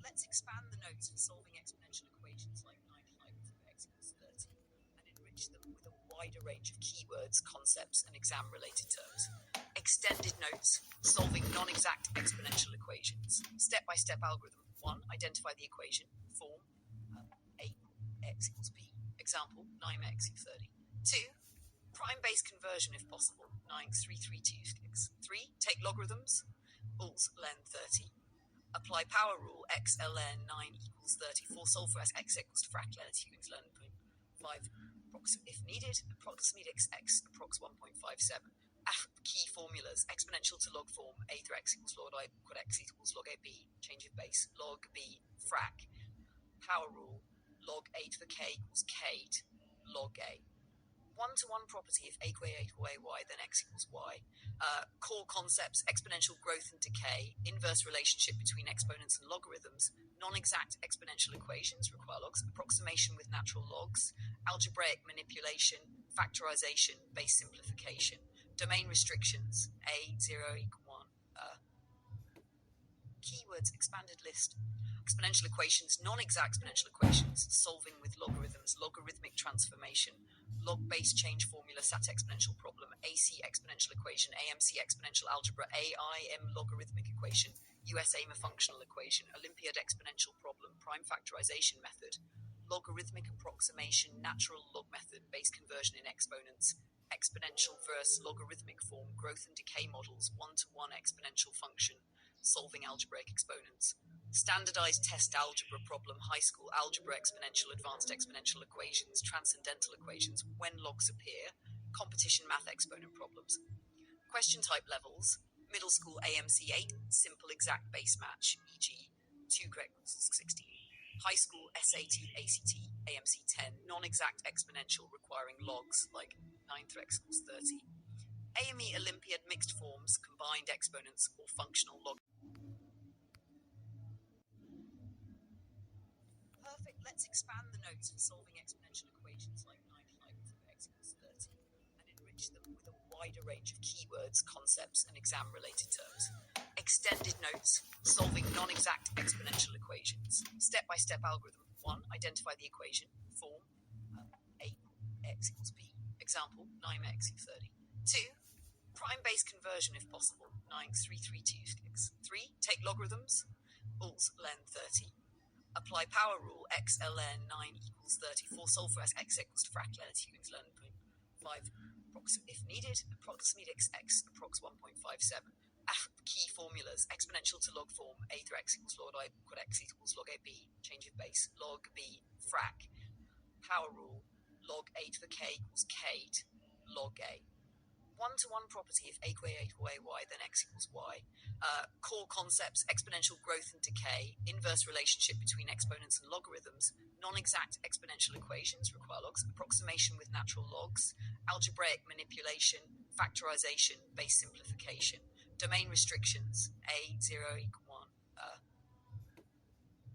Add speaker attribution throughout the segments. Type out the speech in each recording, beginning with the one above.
Speaker 1: Let's expand the notes for solving exponential equations like 95 of x equals 30 and enrich them with a wider range of keywords, concepts, and exam-related terms. Extended notes, solving non-exact exponential equations. Step-by-step algorithm. 1. Identify the equation. Form A x equals b. Example, 9x equals 30. 2. Prime base conversion if possible. 9x332. 3. Take logarithms. Alls ln 30. Apply power rule. X ln 9 equals 34. Solve for x equals to frac ln humans ln 5. If needed, approximate x approx 1.57. Key formulas. Exponential to log form. A through x equals log I equal x equals log ab. Change of base. Log b. Frac. Power rule. Log a to the k equals k to log a. One-to-one property. If a equals a to ay, then x equals y. Core concepts: exponential growth and decay, inverse relationship between exponents and logarithms, non-exact exponential equations require logs, approximation with natural logs, algebraic manipulation, factorization, base simplification, domain restrictions, a 0 equal 1. Keywords: expanded list. Exponential equations, non-exact exponential equations, solving with logarithms, logarithmic transformation, log-base change formula, SAT exponential problem, AC exponential equation, AMC exponential algebra, AIME logarithmic equation, US AIME functional equation, Olympiad exponential problem, prime factorization method, logarithmic approximation, natural log method, base conversion in exponents, exponential versus logarithmic form, growth and decay models, one-to-one exponential function, solving algebraic exponents. Standardized test algebra problem, high school algebra, exponential, advanced exponential equations, transcendental equations, when logs appear, competition math exponent problems. Question type levels, middle school AMC 8, simple exact base match, e.g. 2 correct equals 16. High school SAT, ACT, AMC 10, non-exact exponential requiring logs, like 9 through x equals 30. AIME Olympiad mixed forms, combined exponents, or functional log. Perfect. Let's expand the notes for solving exponential equations like 95 of x equals 30 and enrich them with a wider range of keywords, concepts, and exam-related terms. Extended notes, solving non-exact exponential equations. Step-by-step algorithm. 1. Identify the equation. Form A x equals b. Example, 9x equals 30. 2. Prime base conversion if possible. 9x332. 3. Take logarithms. Alls ln 30. Apply power rule. X ln 9 equals 34. Solve for x equals to frac ln humans ln 5. If needed, approximate x approx 1.57. Key formulas: exponential to log form. A through x equals log I equal x equals log ab. Change of base. Log b. Frac. Power rule. Log a to the k equals k to log a. One-to-one property. If a equals a to ay, then x equals y. Core concepts: exponential growth and decay, inverse relationship between exponents and logarithms, non-exact exponential equations require logs, approximation with natural logs, algebraic manipulation, factorization, base simplification, domain restrictions, a 0 equal 1.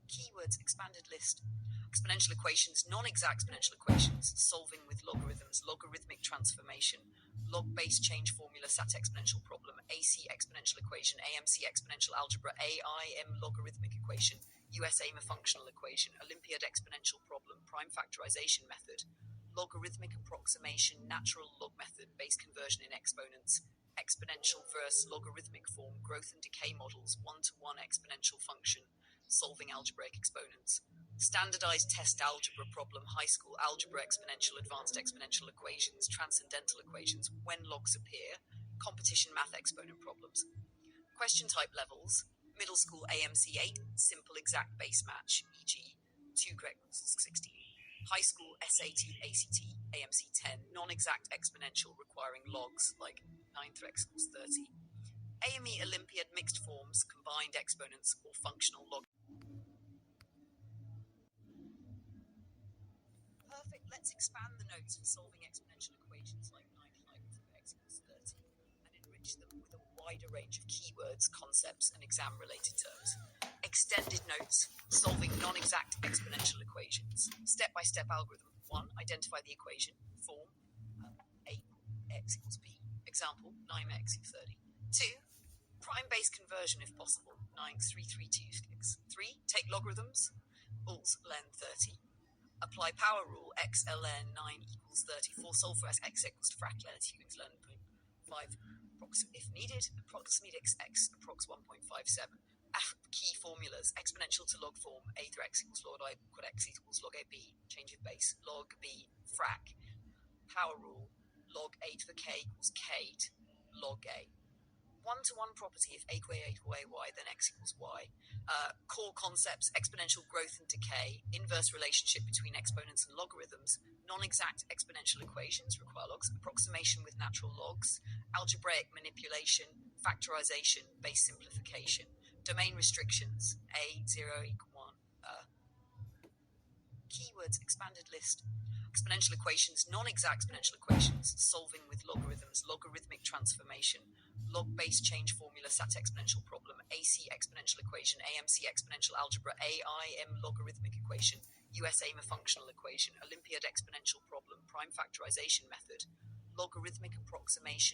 Speaker 1: Keywords: expanded list. Exponential equations, non-exact exponential equations, solving with logarithms, logarithmic transformation, log-base change formula, SAT exponential problem, AC exponential equation, AMC exponential algebra, AIM logarithmic equation, US AIME functional equation, Olympiad exponential problem, prime factorization method, logarithmic approximation, natural log method, base conversion in exponents, exponential versus logarithmic form, growth and decay models, one-to-one exponential function, solving algebraic exponents. Standardized test algebra problem, high school algebra, exponential, advanced exponential equations, transcendental equations, when logs appear, competition math exponent problems. Question type levels, middle school AMC 8, simple exact base match, e.g. 2 correct equals 16. High school SAT, ACT, AMC 10, non-exact exponential requiring logs, like 9 through x equals 30. AIME Olympiad mixed forms, combined exponents, or functional log. Perfect. Let's expand the notes for solving exponential equations like 95 of x equals 30 and enrich them with a wider range of keywords, concepts, and exam-related terms. Extended notes, solving non-exact exponential equations. Step-by-step algorithm. 1. Identify the equation. Form A x equals b. Example, 9x equals 30. 2. Prime-based conversion if possible. 9x332. 3. Take logarithms. Bulls len 30. Apply power rule. X ln 9 equals 34. Solve for x equals to frac len len 5. If needed, approximate x approx 1.57. Key formulas: exponential to log form, a through x equals log I, equal x equals log ab, change of base, log b, frac, power rule, log a to the k equals k to log a. One-to-one property: if a equal ay, then x equals y. Core concepts: exponential growth and decay, inverse relationship between exponents and logarithms, non-exact exponential equations require logs, approximation with natural logs, algebraic manipulation, factorization, base simplification. Domain restrictions: a 0 equal 1. Keywords: expanded list. Exponential equations, non-exact exponential equations, solving with logarithms, logarithmic transformation, log-based change formula, SAT exponential problem, AC exponential equation, AMC exponential algebra, AIME logarithmic equation, US AIME functional equation, Olympiad exponential problem, prime factorization method, logarithmic approximation,